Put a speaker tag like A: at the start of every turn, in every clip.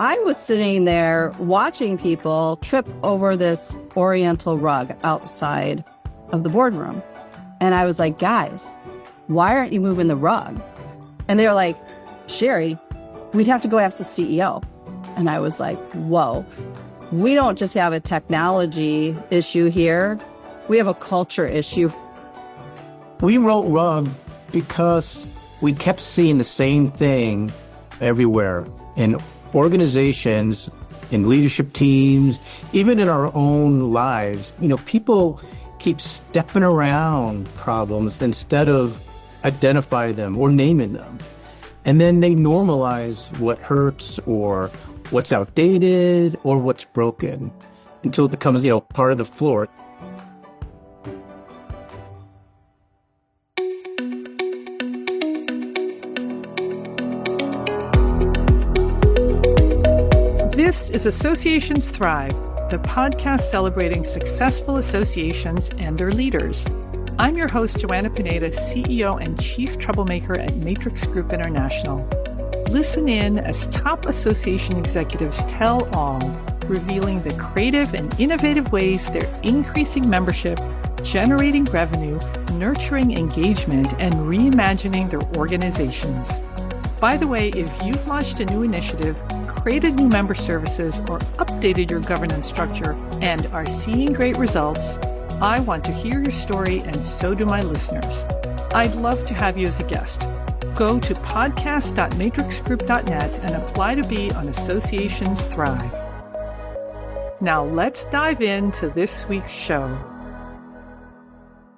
A: I was sitting there watching people trip over this oriental rug outside of the boardroom. And I was like, guys, why aren't you moving the rug? And they were like, Sherry, we'd have to go ask the CEO. And I was like, whoa, we don't just have a technology issue here. We have a culture issue.
B: We wrote rug because we kept seeing the same thing everywhere in organizations, in leadership teams, even in our own lives. People keep stepping around problems instead of identify them or naming them. And then they normalize what hurts or what's outdated or what's broken until it becomes, part of the floor.
C: This is Associations Thrive, the podcast celebrating successful associations and their leaders. I'm your host, Joanna Pineda, CEO and Chief Troublemaker at Matrix Group International. Listen in as top association executives tell all, revealing the creative and innovative ways they're increasing membership, generating revenue, nurturing engagement, and reimagining their organizations. By the way, if you've launched a new initiative, created new member services, or updated your governance structure and are seeing great results, I want to hear your story, and so do my listeners. I'd love to have you as a guest. Go to podcast.matrixgroup.net and apply to be on Associations Thrive. Now let's dive into this week's show.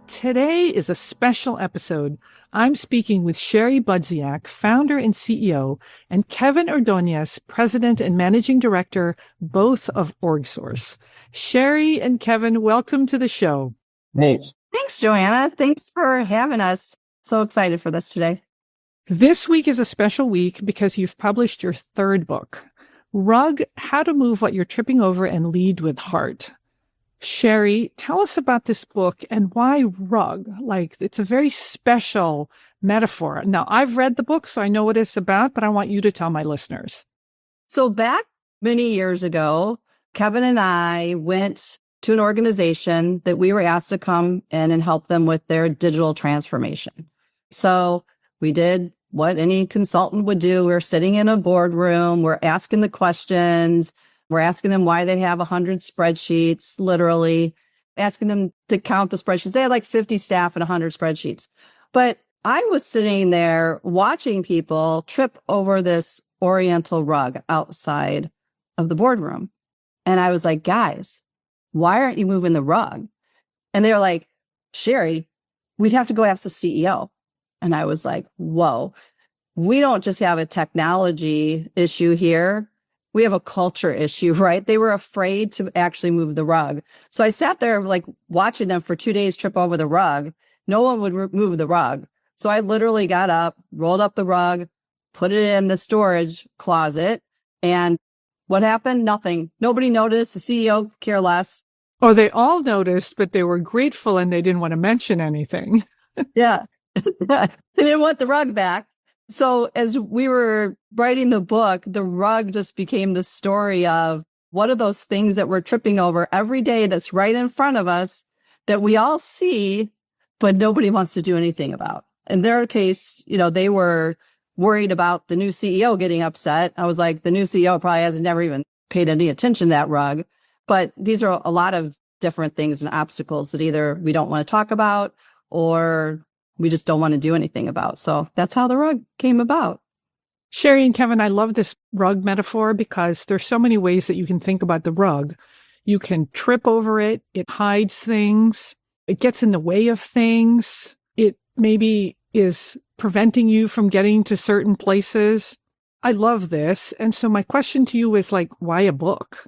C: Today is a special episode. I'm speaking with Sherry Budziak, founder and CEO, and Kevin Ordonez, president and managing director, both of orgSource. Sherry and Kevin, welcome to the show.
B: Thanks.
A: Thanks, Joanna. Thanks for having us. So excited for this today.
C: This week is a special week because you've published your third book, Rug, How to Move What You're Tripping Over and Lead with Heart. Sherry, tell us about this book and why rug? It's a very special metaphor. Now, I've read the book, so I know what it's about, but I want you to tell my listeners.
A: So back many years ago, Kevin and I went to an organization that we were asked to come in and help them with their digital transformation. So we did what any consultant would do. We're sitting in a boardroom. We're asking the questions. We're asking them why they have 100 spreadsheets, literally asking them to count the spreadsheets. They had like 50 staff and 100 spreadsheets. But I was sitting there watching people trip over this oriental rug outside of the boardroom. And I was like, guys, why aren't you moving the rug? And they were like, Sherry, we'd have to go ask the CEO. And I was like, whoa, we don't just have a technology issue here. We have a culture issue, right? They were afraid to actually move the rug. So I sat there watching them for 2 days trip over the rug. No one would move the rug. So I literally got up, rolled up the rug, put it in the storage closet. And what happened? Nothing. Nobody noticed. The CEO care less.
C: Oh, they all noticed, but they were grateful and they didn't want to mention anything.
A: Yeah. They didn't want the rug back. So as we were writing the book, the rug just became the story of what are those things that we're tripping over every day that's right in front of us that we all see, but nobody wants to do anything about. In their case, they were worried about the new CEO getting upset. I was like, the new CEO probably has never even paid any attention to that rug. But these are a lot of different things and obstacles that either we don't want to talk about or we just don't want to do anything about. So that's how the rug came about.
C: Sherry and Kevin, I love this rug metaphor because there's so many ways that you can think about the rug. You can trip over it. It hides things. It gets in the way of things. It maybe is preventing you from getting to certain places. I love this. And so my question to you is why a book?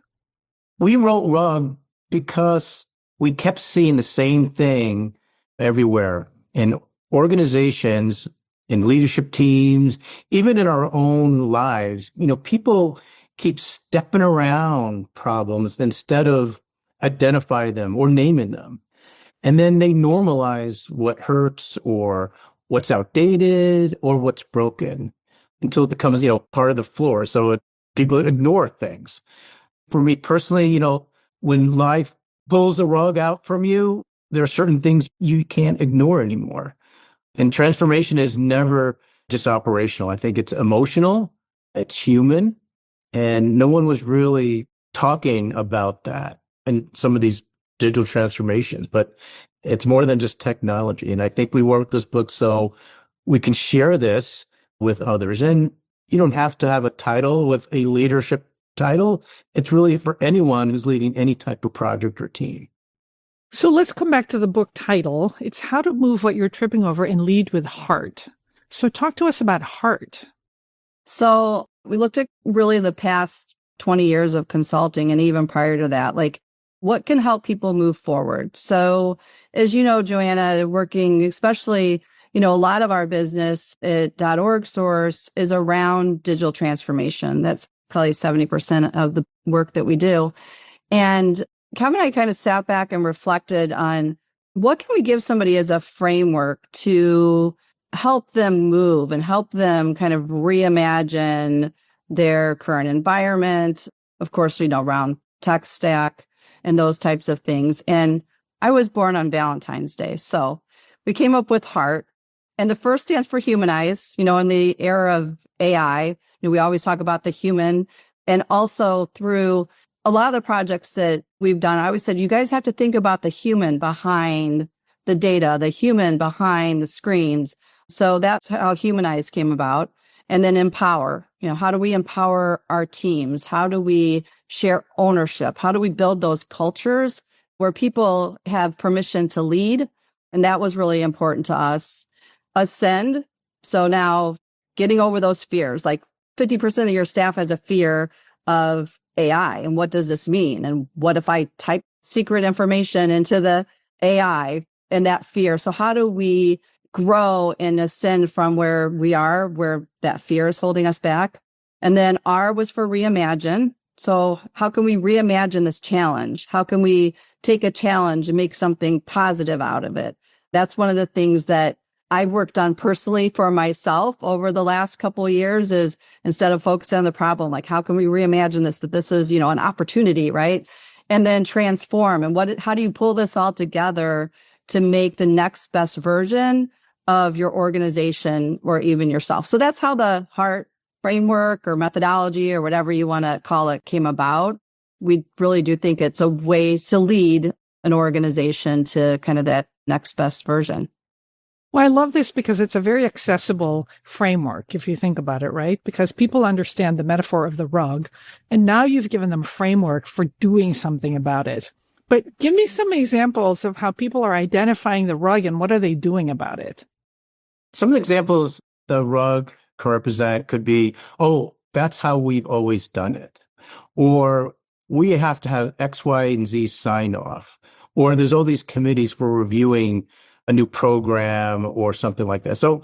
B: We wrote rug because we kept seeing the same thing everywhere in organizations, in leadership teams, even in our own lives. People keep stepping around problems instead of identify them or naming them. And then they normalize what hurts or what's outdated or what's broken until it becomes, part of the floor. So people ignore things. For me personally, when life pulls a rug out from you, there are certain things you can't ignore anymore. And transformation is never just operational. I think it's emotional, it's human, and no one was really talking about that in some of these digital transformations, but it's more than just technology. And I think we wrote this book so we can share this with others. And you don't have to have a title with a leadership title. It's really for anyone who's leading any type of project or team.
C: So let's come back to the book title. It's How to Move What You're Tripping Over and Lead with Heart. So talk to us about H.E.A.R.T.
A: So we looked at really the past 20 years of consulting and even prior to that, like what can help people move forward? So as you know, Joanna, working especially, a lot of our business at orgSource is around digital transformation. That's probably 70% of the work that we do. And Kevin and I kind of sat back and reflected on what can we give somebody as a framework to help them move and help them kind of reimagine their current environment, of course, around tech stack and those types of things. And I was born on Valentine's Day. So we came up with H.E.A.R.T. And the first stands for Humanize. In the era of AI, we always talk about the human. And also through a lot of the projects that we've done, I always said, you guys have to think about the human behind the data, the human behind the screens. So that's how Humanize came about. And then empower. How do we empower our teams? How do we share ownership? How do we build those cultures where people have permission to lead? And that was really important to us. Ascend. So now getting over those fears, like 50% of your staff has a fear of AI. And what does this mean? And what if I type secret information into the AI and that fear? So how do we grow and ascend from where we are, where that fear is holding us back? And then R was for reimagine. So how can we reimagine this challenge? How can we take a challenge and make something positive out of it? That's one of the things that I've worked on personally for myself over the last couple of years is instead of focusing on the problem, like how can we reimagine this, that this is, an opportunity, right? And then transform. And how do you pull this all together to make the next best version of your organization or even yourself? So that's how the H.E.A.R.T. framework or methodology or whatever you want to call it came about. We really do think it's a way to lead an organization to kind of that next best version.
C: Well, I love this because it's a very accessible framework, if you think about it, right? Because people understand the metaphor of the rug, and now you've given them a framework for doing something about it. But give me some examples of how people are identifying the rug and what are they doing about it?
B: Some of the examples the rug can represent could be, oh, that's how we've always done it. Or we have to have X, Y, and Z sign off. Or there's all these committees for reviewing a new program or something like that. So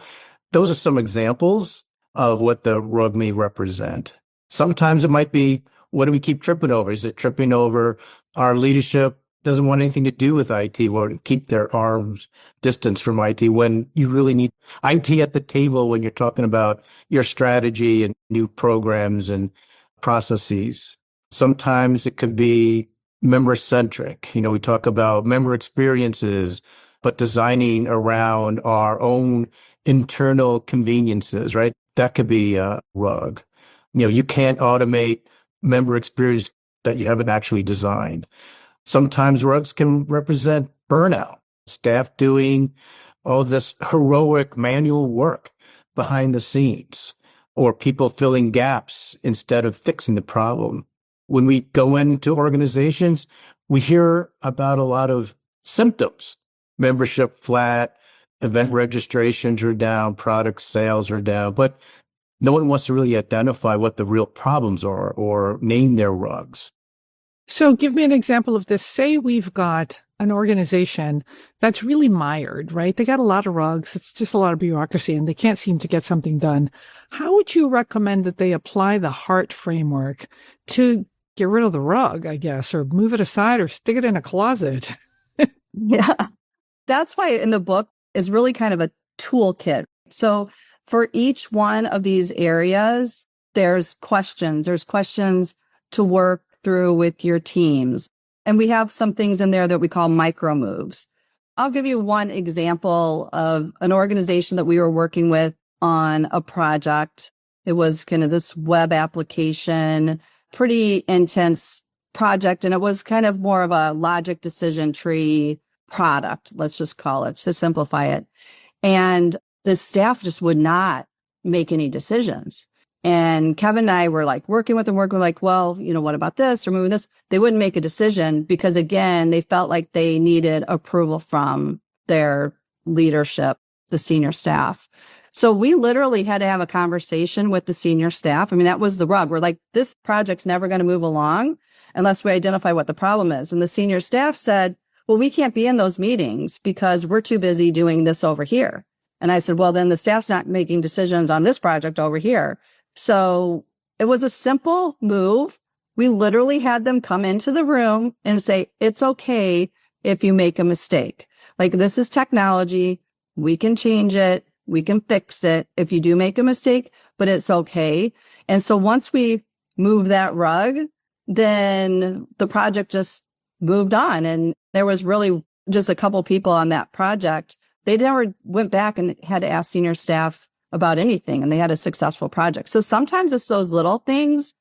B: those are some examples of what the rug may represent. Sometimes it might be, what do we keep tripping over? Is it tripping over our leadership doesn't want anything to do with IT or keep their arms distance from IT when you really need IT at the table when you're talking about your strategy and new programs and processes. Sometimes it could be member-centric. We talk about member experiences, but designing around our own internal conveniences, right? That could be a rug. You can't automate member experience that you haven't actually designed. Sometimes rugs can represent burnout, staff doing all this heroic manual work behind the scenes, or people filling gaps instead of fixing the problem. When we go into organizations, we hear about a lot of symptoms. Membership flat, event registrations are down, product sales are down, but no one wants to really identify what the real problems are or name their rugs.
C: So give me an example of this. Say we've got an organization that's really mired, right? They got a lot of rugs. It's just a lot of bureaucracy and they can't seem to get something done. How would you recommend that they apply the H.E.A.R.T. framework to get rid of the rug, I guess, or move it aside or stick it in a closet?
A: Yeah. That's why in the book is really kind of a toolkit. So for each one of these areas, there's questions. There's questions to work through with your teams. And we have some things in there that we call micro moves. I'll give you one example of an organization that we were working with on a project. It was kind of this web application, pretty intense project. And it was kind of more of a logic decision tree product, let's just call it, to simplify it. And the staff just would not make any decisions. And Kevin and I were like working with them, like, well, what about this or moving this? They wouldn't make a decision because, again, they felt like they needed approval from their leadership, the senior staff. So we literally had to have a conversation with the senior staff. I mean, that was the rug. We're like, this project's never going to move along unless we identify what the problem is. And the senior staff said, well, we can't be in those meetings because we're too busy doing this over here. And I said, well, then the staff's not making decisions on this project over here. So it was a simple move. We literally had them come into the room and say, it's okay if you make a mistake. Like, this is technology. We can change it. We can fix it if you do make a mistake, but it's okay. And so once we moved that rug, then the project just moved on. And there was really just a couple people on that project. They never went back and had to ask senior staff about anything, and they had a successful project. So sometimes it's those little things.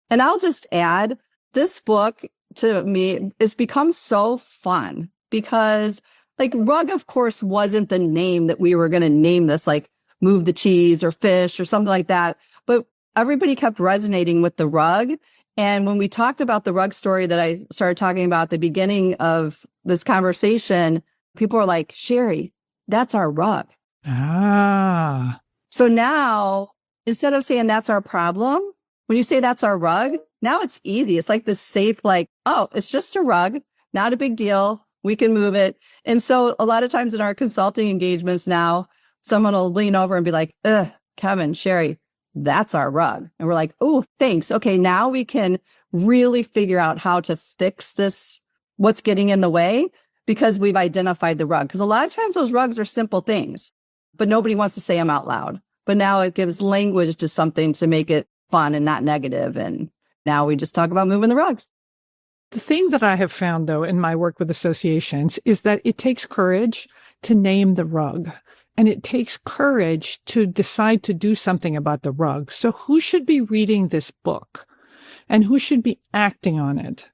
A: And I'll just add, this book to me, it's become so fun because, like, rug, of course, wasn't the name that we were going to name this, like move the cheese or fish or something like that. But everybody kept resonating with the rug. And when we talked about the rug story that I started talking about at the beginning of this conversation, people were like, Sherry, that's our rug.
C: Ah.
A: So now, instead of saying that's our problem, when you say that's our rug, now it's easy. It's like this safe, like, oh, it's just a rug, not a big deal. We can move it. And so a lot of times in our consulting engagements now, someone will lean over and be like, Kevin, Sherry, that's our rug. And we're like, oh, thanks. Okay, now we can really figure out how to fix this, what's getting in the way, because we've identified the rug. Because a lot of times those rugs are simple things, but nobody wants to say them out loud. But now it gives language to something to make it fun and not negative. And now we just talk about moving the rugs.
C: The thing that I have found, though, in my work with associations is that it takes courage to name the rug. And it takes courage to decide to do something about the rug. So who should be reading this book? And who should be acting on it?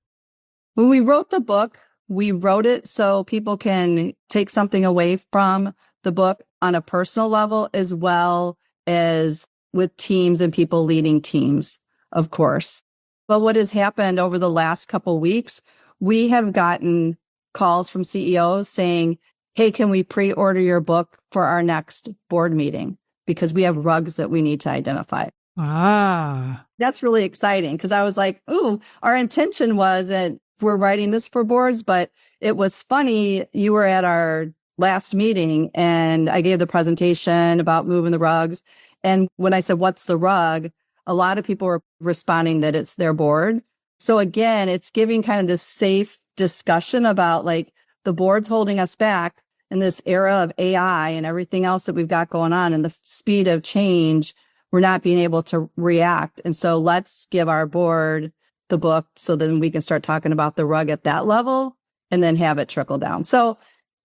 A: When we wrote the book, we wrote it so people can take something away from the book on a personal level, as well as with teams and people leading teams, of course. But what has happened over the last couple of weeks, we have gotten calls from CEOs saying, hey, can we pre-order your book for our next board meeting? Because we have rugs that we need to identify.
C: Ah.
A: That's really exciting because I was like, ooh, our intention was that we're writing this for boards, but it was funny. You were at our last meeting and I gave the presentation about moving the rugs. And when I said, what's the rug? A lot of people were responding that it's their board. So again, it's giving kind of this safe discussion about, like, the board's holding us back in this era of AI and everything else that we've got going on and the speed of change. We're not being able to react. And so let's give our board the book so then we can start talking about the rug at that level and then have it trickle down. So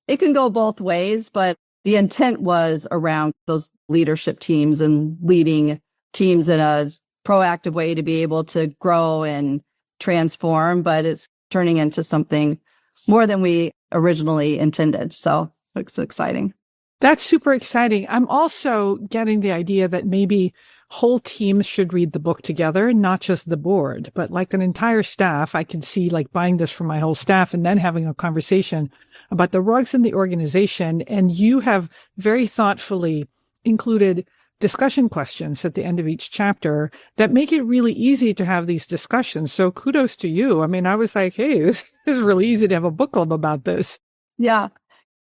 A: it can go both ways, but the intent was around those leadership teams and leading teams in a proactive way to be able to grow and transform, but it's turning into something more than we originally intended. So it's exciting.
C: That's super exciting. I'm also getting the idea that maybe whole teams should read the book together, not just the board, but like an entire staff. I can see like buying this for my whole staff and then having a conversation about the rugs in the organization. And you have very thoughtfully included discussion questions at the end of each chapter that make it really easy to have these discussions. So kudos to you. I mean, I was like, hey, this is really easy to have a book club about this.
A: Yeah.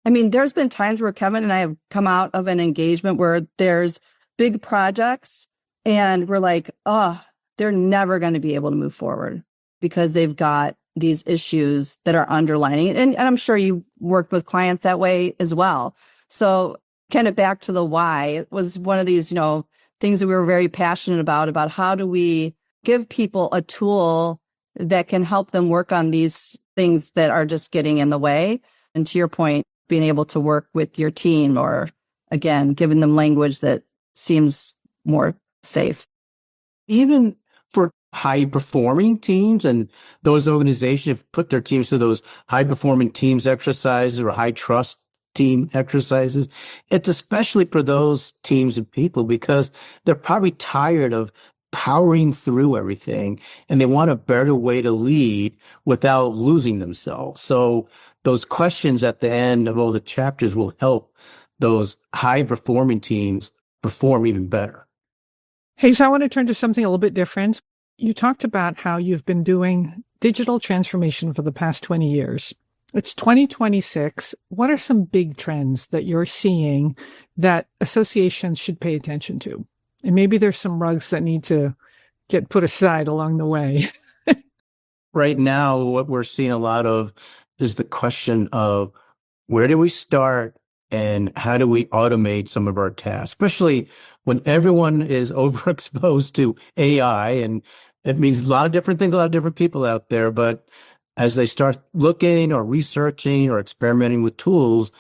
A: I mean, there's been times where Kevin and I have come out of an engagement where there's big projects and we're like, oh, they're never going to be able to move forward because they've got these issues that are underlining. And I'm sure you worked with clients that way as well. So kind of back to the why, it was one of these, things that we were very passionate about how do we give people a tool that can help them work on these things that are just getting in the way. And to your point, being able to work with your team, or again, giving them language that seems more safe.
B: Even for high performing teams, and those organizations have put their teams to those high performing teams exercises or high trust team exercises. It's especially for those teams of people because they're probably tired of powering through everything and they want a better way to lead without losing themselves. So those questions at the end of all the chapters will help those high performing teams perform even better.
C: Hey, so I want to turn to something a little bit different. You talked about how you've been doing digital transformation for the past 20 years. It's 2026. What are some big trends that you're seeing that associations should pay attention to? And maybe there's some rugs that need to get put aside along the way.
B: Right now, what we're seeing a lot of is the question of where do we start and how do we automate some of our tasks, especially when everyone is overexposed to AI. And it means a lot of different things, a lot of different people out there. But as they start looking or researching or experimenting with tools,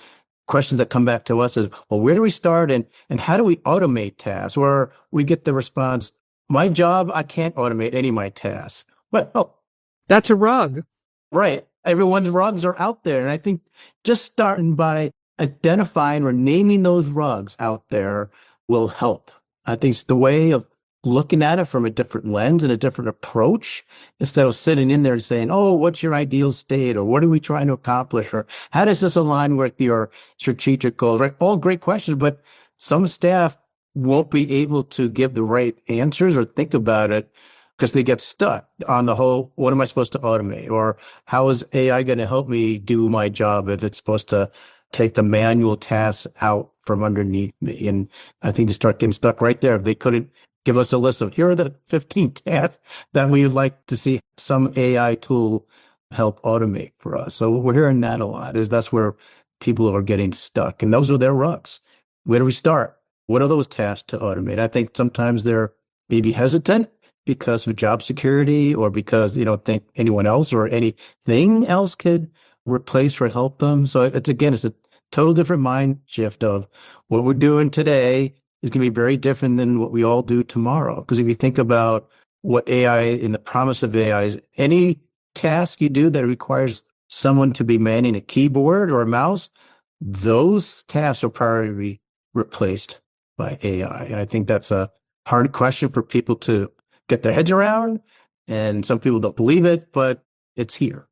B: questions that come back to us is, well, where do we start and how do we automate tasks? Or we get the response, my job, I can't automate any of my tasks. Well,
C: that's a rug.
B: Right. Everyone's rugs are out there. And I think just starting by identifying or naming those rugs out there will help. I think it's the way of looking at it from a different lens and a different approach instead of sitting in there and saying, oh, what's your ideal state? Or what are we trying to accomplish? Or how does this align with your strategic goals? Right? All great questions, but some staff won't be able to give the right answers or think about it because they get stuck on the whole, what am I supposed to automate? Or how is AI going to help me do my job if it's supposed to take the manual tasks out from underneath me? And I think they start getting stuck right there. They couldn't give us a list of, here are the 15 tasks that we would like to see some AI tool help automate for us. So we're hearing that a lot, is that's where people are getting stuck. And those are their rugs. Where do we start? What are those tasks to automate? I think sometimes they're maybe hesitant because of job security or because they don't think anyone else or anything else could replace or help them. So it's a total different mind shift of what we're doing today is going to be very different than what we all do tomorrow. Because if you think about what AI and the promise of AI is, any task you do that requires someone to be manning a keyboard or a mouse, those tasks will probably be replaced by AI. And I think that's a hard question for people to get their heads around. And some people don't believe it, but it's here.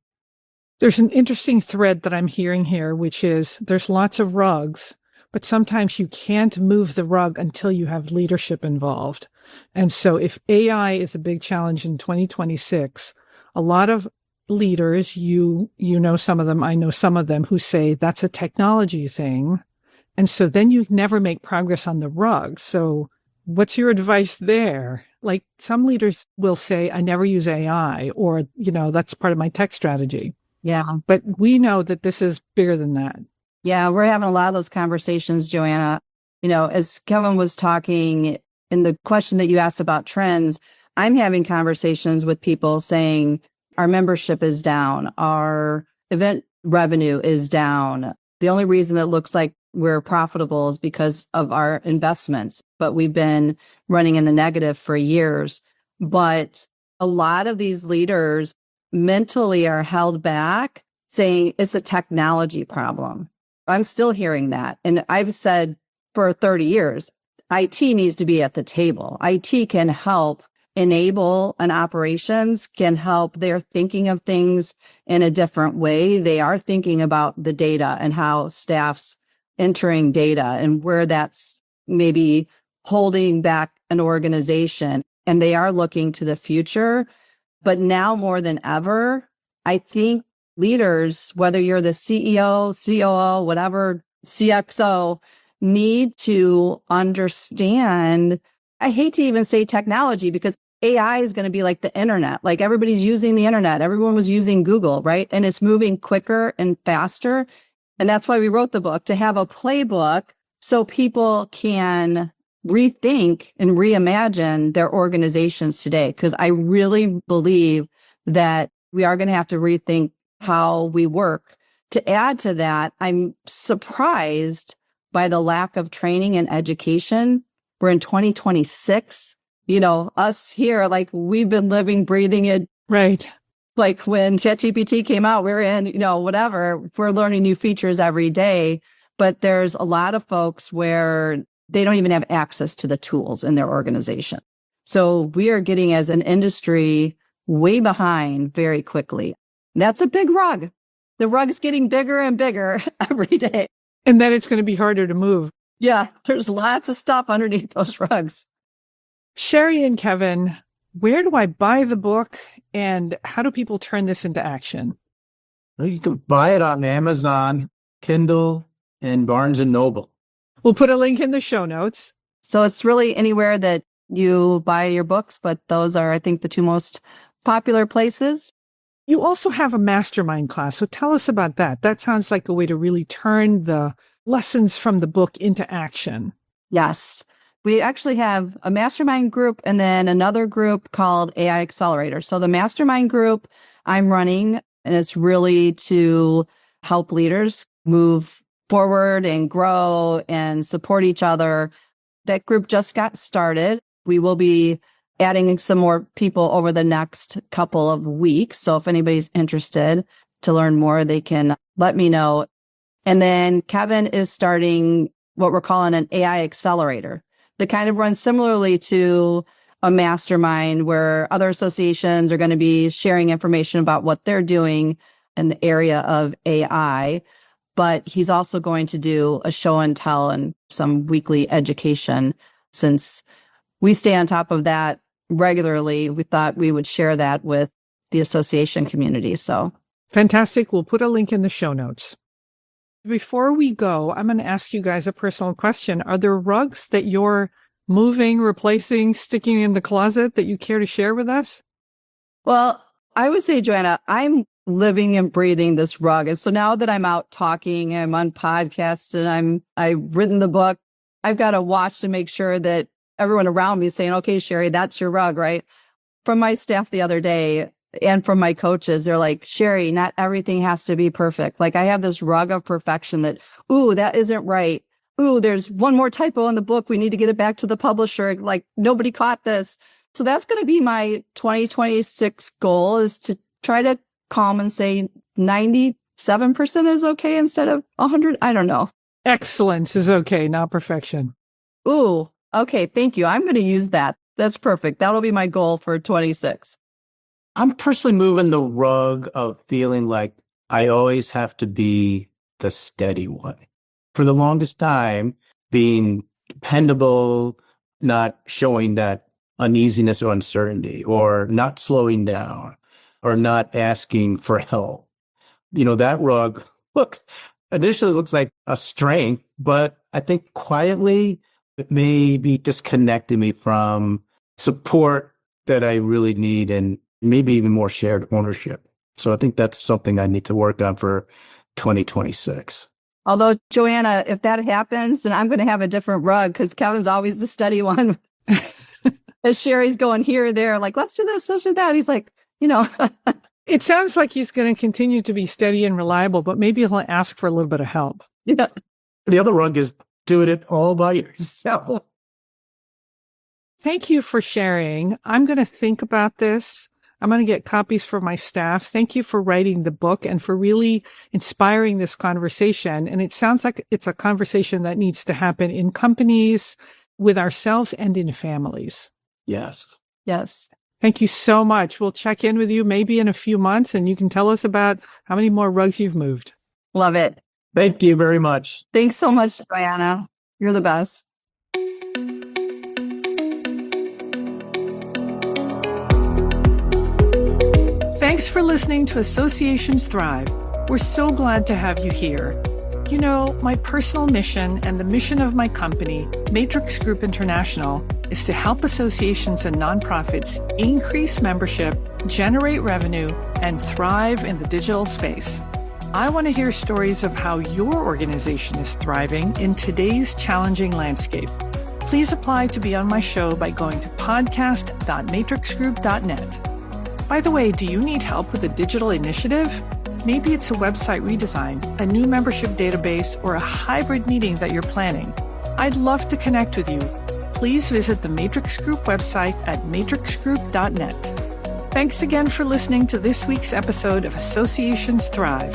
C: There's an interesting thread that I'm hearing here, which is there's lots of rugs, but sometimes you can't move the rug until you have leadership involved. And so if AI is a big challenge in 2026, a lot of leaders, you know some of them, I know some of them, who say that's a technology thing. And so then you never make progress on the rug. So what's your advice there? Like some leaders will say, I never use AI, or, that's part of my tech strategy.
A: Yeah.
C: But we know that this is bigger than that.
A: Yeah, we're having a lot of those conversations, Joanna. As Kevin was talking in the question that you asked about trends, I'm having conversations with people saying our membership is down, our event revenue is down. The only reason that looks like we're profitable is because of our investments, but we've been running in the negative for years. But a lot of these leaders mentally are held back saying it's a technology problem. I'm still hearing that. And I've said for 30 years, IT needs to be at the table. IT can help enable an operations, can help. They're thinking of things in a different way. They are thinking about the data and how staff's entering data and where that's maybe holding back an organization. And they are looking to the future. But now more than ever, I think leaders, whether you're the CEO, COO, whatever, CXO, need to understand, I hate to even say technology because AI is going to be like the internet. Like everybody's using the internet. Everyone was using Google, right? And it's moving quicker and faster. And that's why we wrote the book, to have a playbook so people can rethink and reimagine their organizations today, because I really believe that we are going to have to rethink how we work. To add to that, I'm surprised by the lack of training and education. We're in 2026. Us here, like we've been living, breathing it.
C: Right.
A: Like when ChatGPT came out, we're in, whatever, we're learning new features every day. But there's a lot of folks where they don't even have access to the tools in their organization. So we are getting, as an industry, way behind very quickly. That's a big rug. The rug's getting bigger and bigger every day.
C: And then it's going to be harder to move.
A: Yeah, there's lots of stuff underneath those rugs.
C: Sherry and Kevin, where do I buy the book and how do people turn this into action?
B: Well, you can buy it on Amazon, Kindle, and Barnes & Noble.
C: We'll put a link in the show notes.
A: So it's really anywhere that you buy your books, but those are, I think, the two most popular places.
C: You also have a mastermind class. So tell us about that. That sounds like a way to really turn the lessons from the book into action.
A: Yes. We actually have a mastermind group and then another group called AI Accelerator. So the mastermind group I'm running, and it's really to help leaders move forward and grow and support each other. That group just got started. We will be adding some more people over the next couple of weeks. So if anybody's interested to learn more, they can let me know. And then Kevin is starting what we're calling an AI accelerator that kind of runs similarly to a mastermind, where other associations are going to be sharing information about what they're doing in the area of AI. But he's also going to do a show and tell and some weekly education. Since we stay on top of that regularly, we thought we would share that with the association community. So
C: fantastic. We'll put a link in the show notes. Before we go, I'm going to ask you guys a personal question. Are there rugs that you're moving, replacing, sticking in the closet that you care to share with us?
A: Well, I would say, Joanna, I'm living and breathing this rug. And so now that I'm out talking, I'm on podcasts, and I've written the book, I've got to watch to make sure that everyone around me is saying, okay, Sherry, that's your rug, right? From my staff the other day and from my coaches, they're like, Sherry, not everything has to be perfect. Like I have this rug of perfection that, ooh, that isn't right. Ooh, there's one more typo in the book. We need to get it back to the publisher. Like nobody caught this. So that's going to be my 2026 goal, is to try to calm and say 97% is okay instead of 100. I don't know.
C: Excellence is okay, not perfection.
A: Ooh, okay. Thank you. I'm going to use that. That's perfect. That'll be my goal for 26.
B: I'm personally moving the rug of feeling like I always have to be the steady one. For the longest time, being dependable, not showing that uneasiness or uncertainty, or not slowing down, or not asking for help. That rug initially looks like a strength, but I think quietly it may be disconnecting me from support that I really need, and maybe even more shared ownership. So I think that's something I need to work on for 2026.
A: Although, Joanna, if that happens, then I'm going to have a different rug, because Kevin's always the steady one. As Sherry's going here or there, like, let's do this, let's do that. He's like,
C: It sounds like he's going to continue to be steady and reliable, but maybe he'll ask for a little bit of help.
B: Yeah. The other rug is doing it all by yourself.
C: Thank you for sharing. I'm going to think about this. I'm going to get copies for my staff. Thank you for writing the book and for really inspiring this conversation. And it sounds like it's a conversation that needs to happen in companies, with ourselves, and in families.
B: Yes.
A: Yes.
C: Thank you so much. We'll check in with you maybe in a few months, and you can tell us about how many more rugs you've moved.
A: Love it.
B: Thank you very much.
A: Thanks so much, Joanna. You're the best.
C: Thanks for listening to Associations Thrive. We're so glad to have you here. My personal mission and the mission of my company, Matrix Group International, is to help associations and nonprofits increase membership, generate revenue, and thrive in the digital space. I want to hear stories of how your organization is thriving in today's challenging landscape. Please apply to be on my show by going to podcast.matrixgroup.net. By the way, do you need help with a digital initiative? Maybe it's a website redesign, a new membership database, or a hybrid meeting that you're planning. I'd love to connect with you. Please visit the Matrix Group website at matrixgroup.net. Thanks again for listening to this week's episode of Associations Thrive.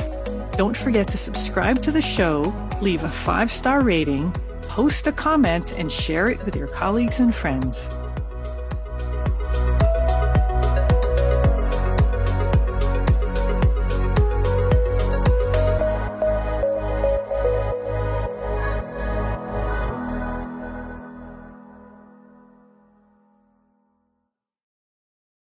C: Don't forget to subscribe to the show, leave a 5-star rating, post a comment, and share it with your colleagues and friends.